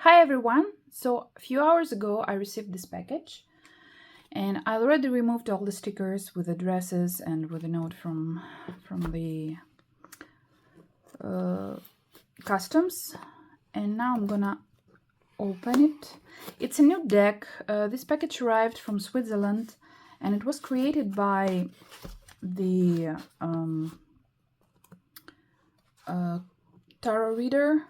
Hi everyone! So a few hours ago I received this package and I already removed all the stickers with addresses and with a note from the customs, and now I'm gonna open it. It's a new deck. This package arrived from Switzerland and it was created by the tarot reader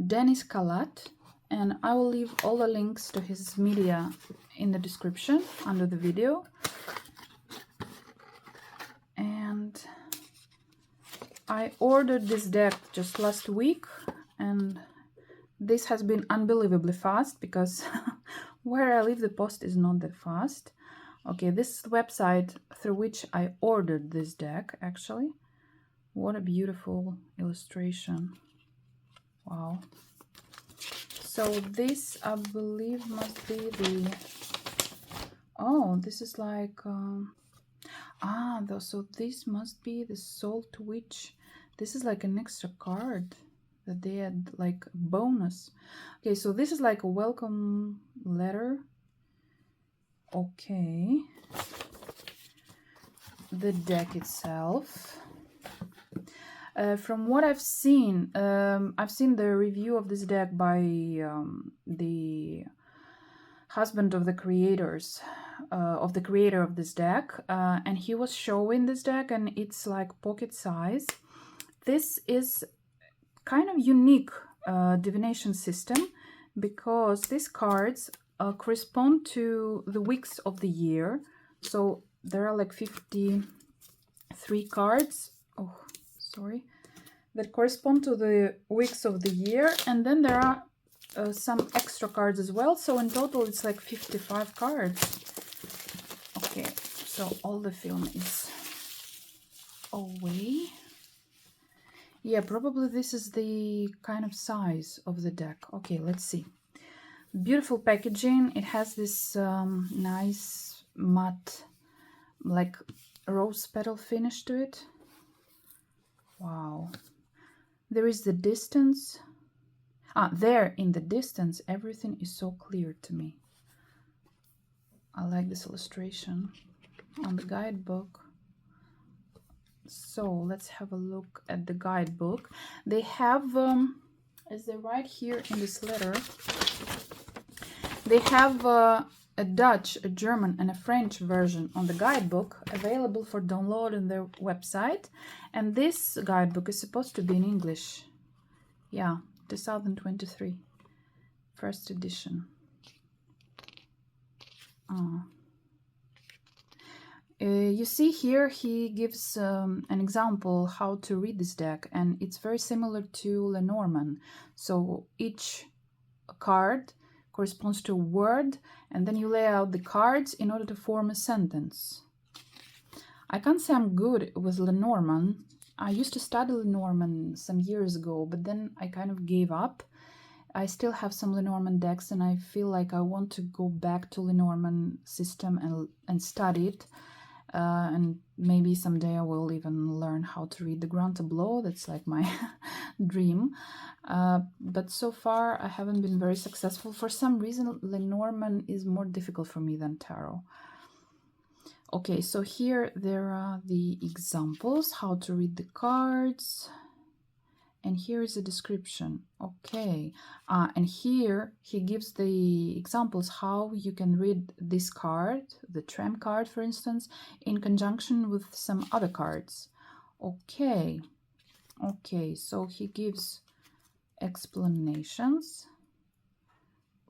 Dennis Kalat, and I will leave all the links to his media in the description under the video. And I ordered this deck just last week, and this has been unbelievably fast because where I live the post is not that fast. Okay, this is the website through which I ordered this deck actually. What a beautiful illustration. Wow. So this, I believe, must be the... Oh, this is like... So this must be the Salt Witch. This is like an extra card that they had, like a bonus. Okay, so this is like a welcome letter. Okay. The deck itself. From what I've seen the review of this deck by the husband of the creators, of the creator of this deck, and he was showing this deck, and it's like pocket size. This is kind of unique divination system because these cards correspond to the weeks of the year. So there are like 53 cards. Oh, sorry, that correspond to the weeks of the year, and then there are some extra cards as well, so in total it's like 55 cards. Okay, so all the film is away. Yeah, probably this is the kind of size of the deck. Okay, let's see. Beautiful packaging. It has this nice matte, like rose petal finish to it. Wow. There is the distance. There in the distance, everything is so clear to me. I like this illustration on the guidebook. So let's have a look at the guidebook. They have, as they write here in this letter, they have a Dutch, a German, and a French version on the guidebook available for download on their website. And this guidebook is supposed to be in English. Yeah, 2023, first edition. You see here he gives an example how to read this deck, and it's very similar to Lenormand. So each card corresponds to a word, and then you lay out the cards in order to form a sentence. I can't say I'm good with Lenormand. I used to study Lenormand some years ago, but then I kind of gave up. I still have some Lenormand decks, and I feel like I want to go back to Lenormand system and study it. And maybe someday I will even learn how to read the Grand Tableau. That's like my dream. But so far I haven't been very successful. For some reason, Lenormand is more difficult for me than tarot. Okay, so here there are the examples, how to read the cards. And here is a description. Okay, and here he gives the examples how you can read this card, the tram card, for instance, in conjunction with some other cards. Okay, so he gives explanations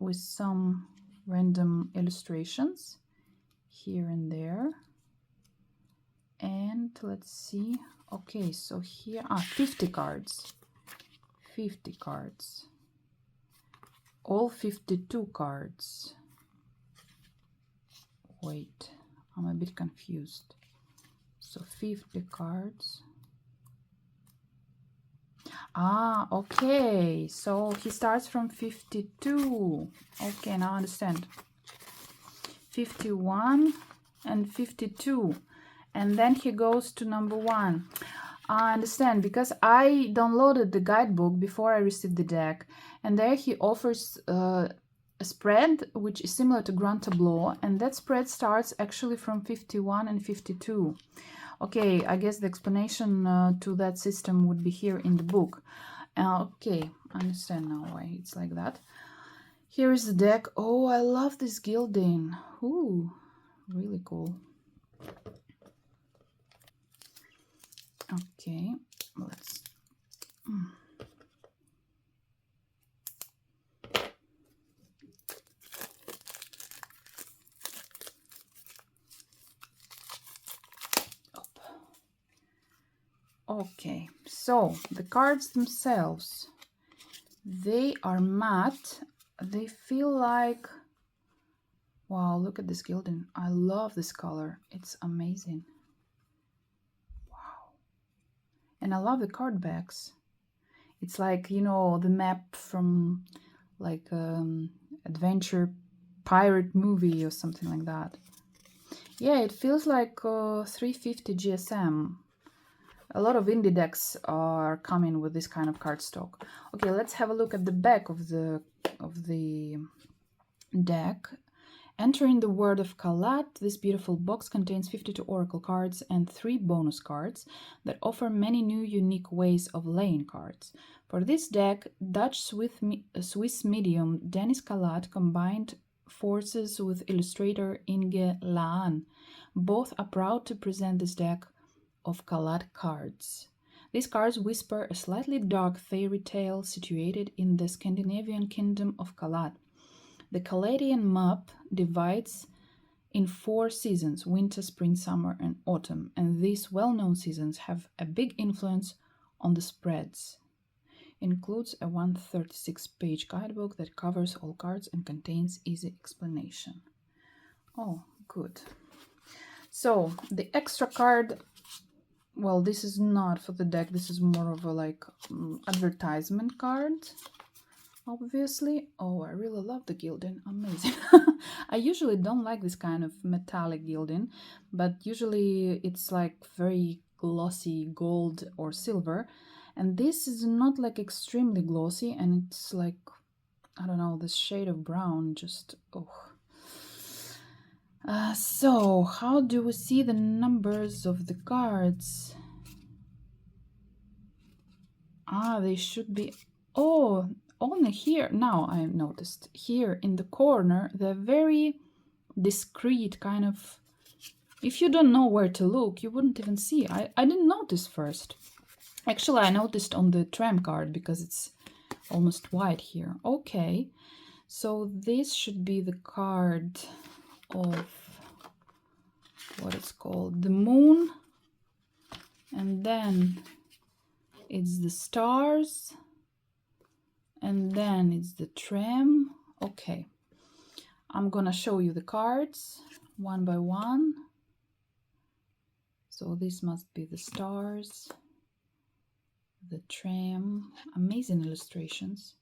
with some random illustrations here and there. And let's see. Okay, so here are 50 cards. 50 cards. All 52 cards. Wait, I'm a bit confused. So 50 cards. Okay, so he starts from 52. Okay, now I understand. 51 and 52. And then he goes to number 1. I understand, because I downloaded the guidebook before I received the deck, and there he offers a spread which is similar to Grand Tableau, and that spread starts actually from 51 and 52. Okay, I guess the explanation to that system would be here in the book. Okay, I understand now why it's like that. Here is the deck. Oh, I love this gilding. Ooh, really cool. Okay, let's... Okay, so the cards themselves, they are matte. They feel like... Wow, look at this gilding. I love this color. It's amazing. Wow. And I love the card backs. It's like, you know, the map from like adventure pirate movie or something like that. Yeah, it feels like 350 GSM. A lot of indie decks are coming with this kind of cardstock. Okay, let's have a look at the back of the deck. Entering the world of Kalat, this beautiful box contains 52 oracle cards and 3 bonus cards that offer many new unique ways of laying cards. For this deck, Dutch-Swiss medium Dennis Kalat combined forces with illustrator Inge Laan. Both are proud to present this deck of Kalat Cards. These cards whisper a slightly dark fairy tale situated in the Scandinavian kingdom of Kalat. The Kalatian map divides in 4 seasons: winter, spring, summer, and autumn, and these well-known seasons have a big influence on the spreads. It includes a 136-page guidebook that covers all cards and contains easy explanation. Oh, good. So, the extra card, well, this is not for the deck, this is more of a like advertisement card. Obviously. Oh, I really love the gilding. Amazing. I usually don't like this kind of metallic gilding, but usually it's like very glossy gold or silver. And this is not like extremely glossy, and it's like, I don't know, this shade of brown just, oh. So, how do we see the numbers of the cards? Ah, they should be... Oh, only here. Now I noticed. Here in the corner, they're very discreet, kind of... If you don't know where to look, you wouldn't even see. I didn't notice first. Actually, I noticed on the tram card because it's almost white here. Okay, so this should be the card of... what it's called? The moon. And then it's the stars. And then it's the tram. Okay, I'm gonna show you the cards one by one. So this must be the stars, the tram. Amazing illustrations.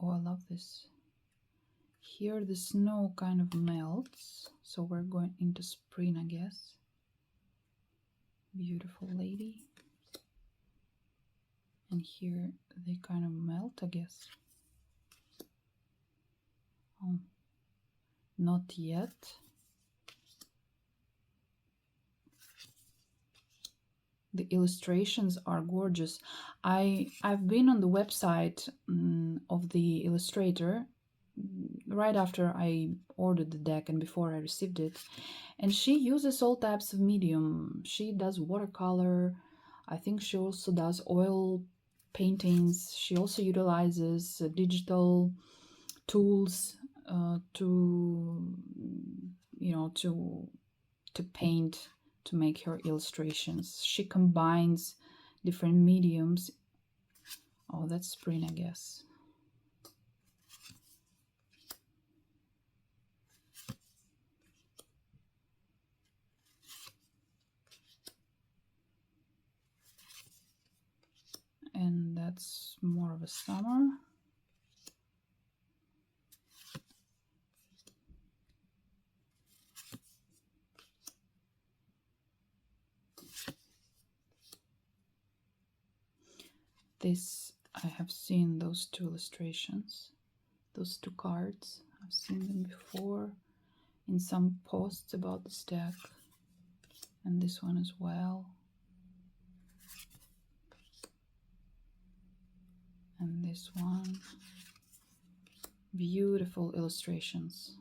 Oh, I love this. Here the snow kind of melts, so we're going into spring, I guess. Beautiful lady. And here they kind of melt, I guess. Oh, not yet. The illustrations are gorgeous. I've been on the website of the illustrator right after I ordered the deck and before I received it, and she uses all types of medium. She does watercolor. I think she also does oil paintings. She also utilizes digital tools to, you know, to paint, to make her illustrations. She combines different mediums. Oh, that's spring, I guess. And that's more of a summer. This, I have seen those two illustrations, those two cards. I've seen them before in some posts about this deck, and this one as well. And this one. Beautiful illustrations.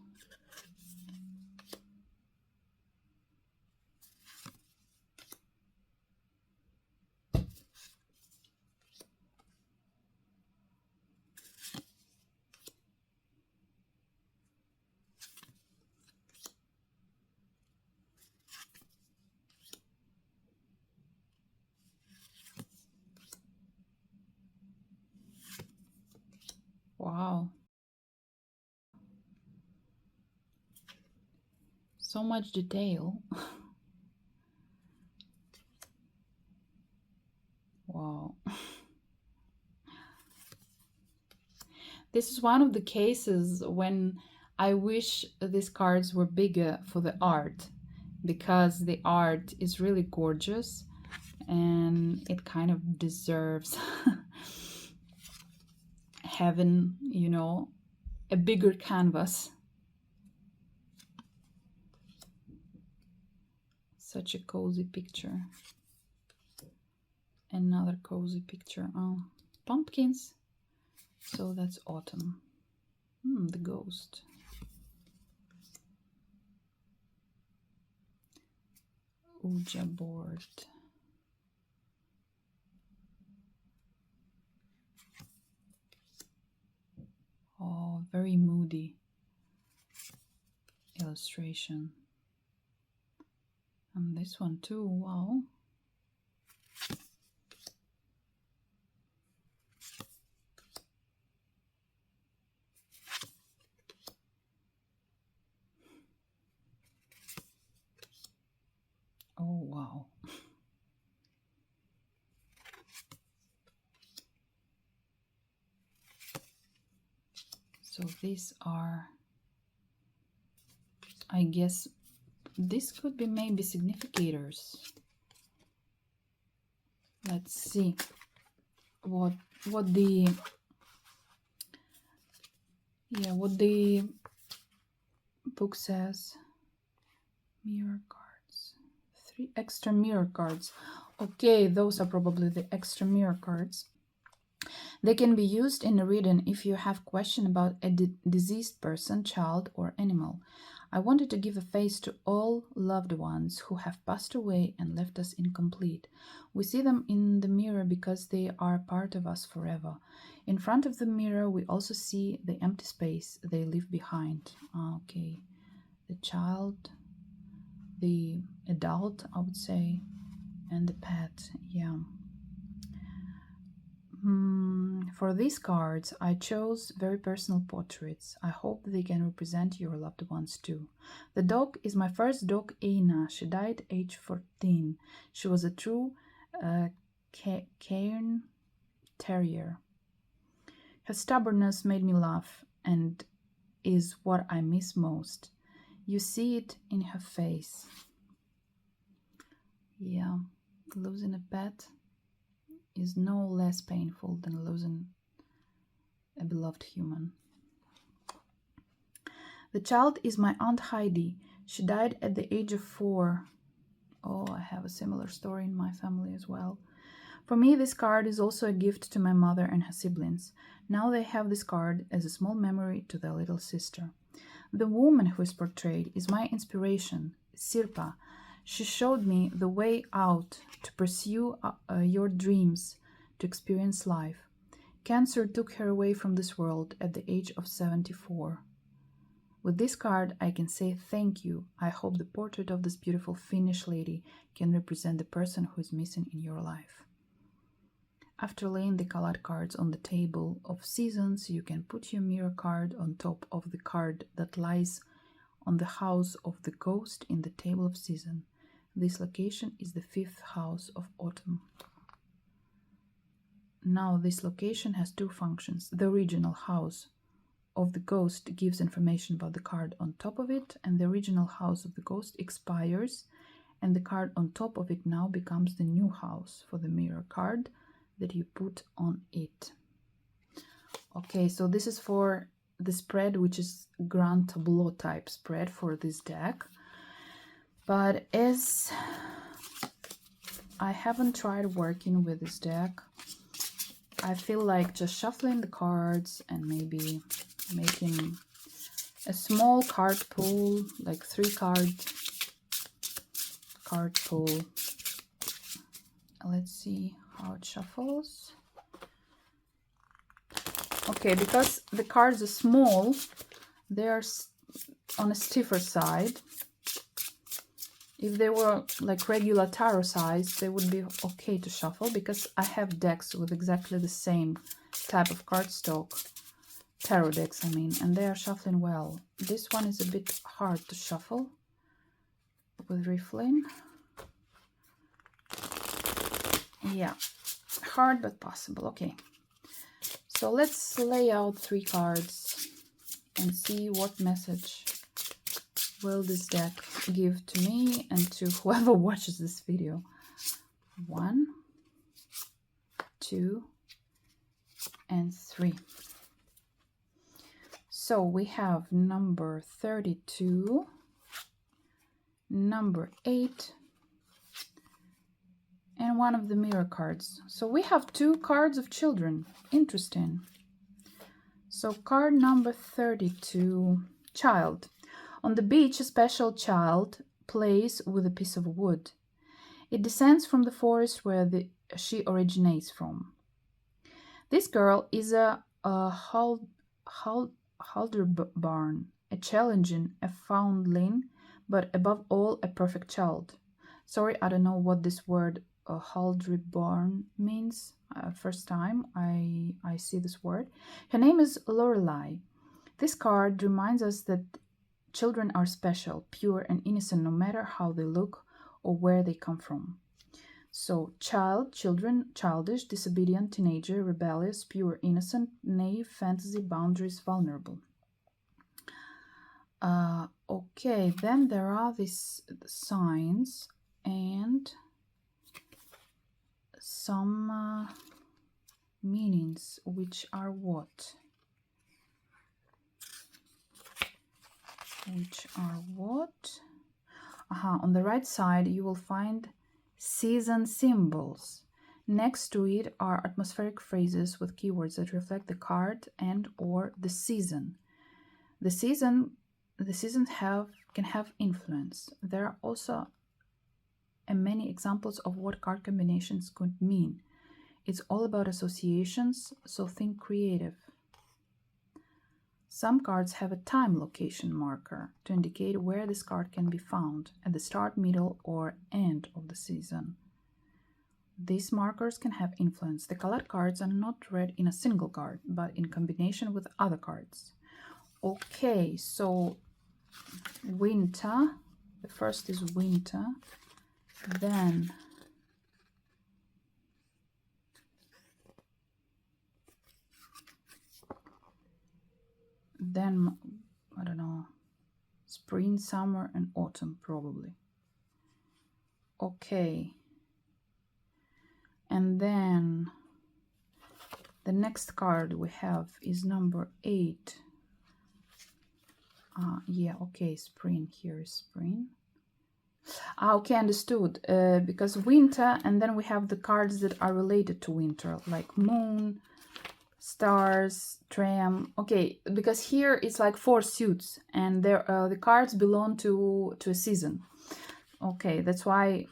Wow. So much detail. Wow. This is one of the cases when I wish these cards were bigger for the art, because the art is really gorgeous and it kind of deserves having, you know, a bigger canvas. Such a cozy picture. Another cozy picture. Oh, pumpkins. So that's autumn. The ghost. Ouija board. Oh, very moody illustration. And this one too, wow. Oh, wow. So these are, I guess, this could be maybe significators. Let's see what the book says. Mirror cards. 3 extra mirror cards. Okay, those are probably the extra mirror cards. They can be used in a reading if you have question about a deceased person, child, or animal. I wanted to give a face to all loved ones who have passed away and left us incomplete. We see them in the mirror because they are part of us forever. In front of the mirror, we also see the empty space they leave behind. Okay, the child, the adult, I would say, and the pet. Yeah. For these cards, I chose very personal portraits. I hope they can represent your loved ones too. The dog is my first dog, Aina. She died age 14. She was a true Cairn Terrier. Her stubbornness made me laugh and is what I miss most. You see it in her face. Yeah, losing a pet is no less painful than losing a beloved human. The child is my Aunt Heidi. She died at the age of 4. Oh, I have a similar story in my family as well. For me, this card is also a gift to my mother and her siblings. Now they have this card as a small memory to their little sister. The woman who is portrayed is my inspiration, Sirpa. She showed me the way out to pursue your dreams, to experience life. Cancer took her away from this world at the age of 74. With this card, I can say thank you. I hope the portrait of this beautiful Finnish lady can represent the person who is missing in your life. After laying the Kalat cards on the table of seasons, you can put your mirror card on top of the card that lies on the house of the ghost in the table of season. This location is the 5th house of autumn. Now this location has 2 functions. The original house of the ghost gives information about the card on top of it, and the original house of the ghost expires, and the card on top of it now becomes the new house for the mirror card that you put on it. Okay, so this is for the spread, which is grand tableau type spread for this deck. But as I haven't tried working with this deck, I feel like just shuffling the cards and maybe making a small card pool, like 3-card card pool. Let's see how it shuffles. Okay, because the cards are small, they are on a stiffer side. If they were like regular tarot size, they would be okay to shuffle, because I have decks with exactly the same type of cardstock, tarot decks I mean, and they are shuffling well. This one is a bit hard to shuffle with riffling. Yeah, hard but possible. Okay, so let's lay out 3 cards and see what message will this deck give to me and to whoever watches this video. 1, 2, and 3. So we have number 32, number 8, and one of the mirror cards. So we have 2 cards of children. Interesting. So card number 32, child. On the beach, a special child plays with a piece of wood. It descends from the forest where she originates from. This girl is a Halderbarn, a challenging, a foundling, but above all a perfect child. Sorry, I don't know what this word Halderbarn means. First time I see this word. Her name is Lorelei. This card reminds us that children are special, pure, and innocent no matter how they look or where they come from. So child, children, childish, disobedient, teenager, rebellious, pure, innocent, naive, fantasy, boundaries, vulnerable. Okay, then there are these signs and some meanings, which are what? On the right side you will find season symbols. Next to it are atmospheric phrases with keywords that reflect the card and or the season. The seasons can have influence. There are also many examples of what card combinations could mean. It's all about associations, so think creative. Some cards have a time location marker to indicate where this card can be found, at the start, middle, or end of the season. These markers can have influence. The Kalat cards are not read in a single card, but in combination with other cards. Okay, so winter. The first is winter. Then I don't know, spring, summer, and autumn probably. Okay, and then the next card we have is number 8. Yeah, okay, spring. Here is spring. Okay, understood. Because winter, and then we have the cards that are related to winter, like moon, stars, tram. Okay, because here it's like 4 suits, and the cards belong to a season. Okay, that's why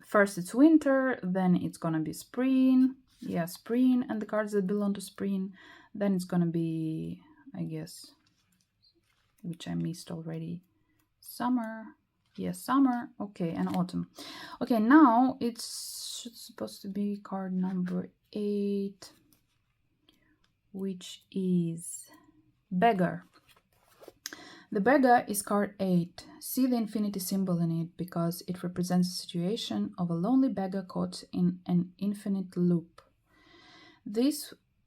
first it's winter, then it's gonna be spring. Yeah, spring, and the cards that belong to spring. Then it's gonna be, I guess, which I missed already, summer. Yes, summer. Okay, and autumn. Okay, now it's supposed to be card number 8, which is beggar. The beggar is card 8. See the infinity symbol in it because it represents the situation of a lonely beggar caught in an infinite loop.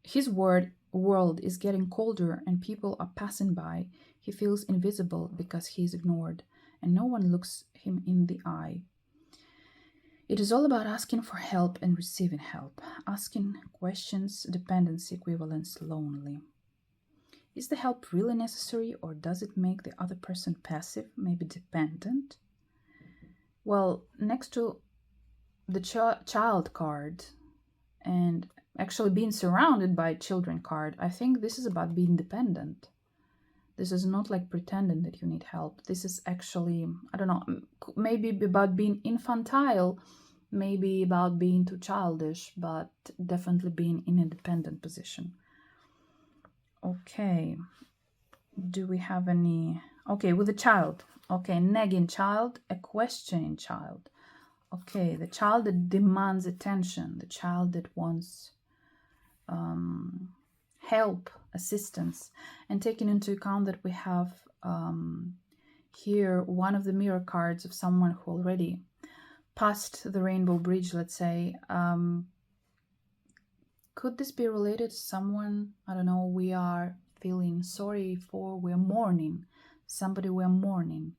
His world is getting colder and people are passing by. He feels invisible because he is ignored and no one looks him in the eye. It is all about asking for help and receiving help. Asking questions, dependency, equivalence, lonely. Is the help really necessary, or does it make the other person passive, maybe dependent? Well, next to the child card and actually being surrounded by children card, I think this is about being dependent. This is not like pretending that you need help. This is actually, I don't know, maybe about being infantile, maybe about being too childish, but definitely being in a dependent position. Okay, do we have any? Okay, with the child. Okay, nagging child, a questioning child. Okay, the child that demands attention, the child that wants help, assistance, and taking into account that we have here one of the mirror cards of someone who already passed the rainbow bridge, let's say. Could this be related to someone, I don't know, we are feeling sorry for, we're mourning, somebody we're mourning,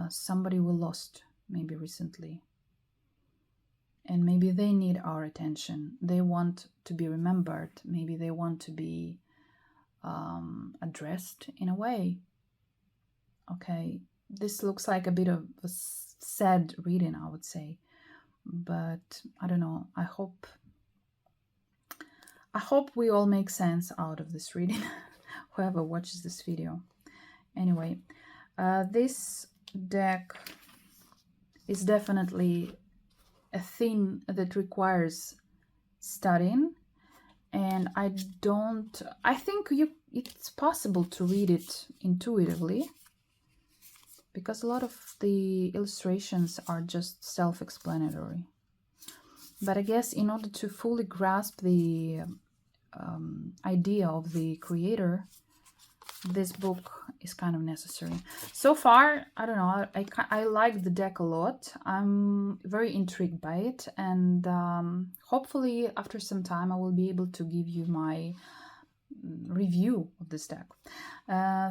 somebody we lost maybe recently. And maybe they need our attention. They want to be remembered. Maybe they want to be addressed in a way. Okay, this looks like a bit of a sad reading, I would say. But I don't know. I hope we all make sense out of this reading, whoever watches this video. Anyway, this deck is definitely a thing that requires studying, and I think it's possible to read it intuitively, because a lot of the illustrations are just self-explanatory. But I guess in order to fully grasp the idea of the creator, this book is kind of necessary. So far, I don't know, I like the deck a lot. I'm very intrigued by it, and hopefully after some time I will be able to give you my review of this deck.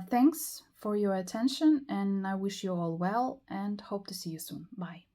Thanks for your attention, and I wish you all well and hope to see you soon. Bye.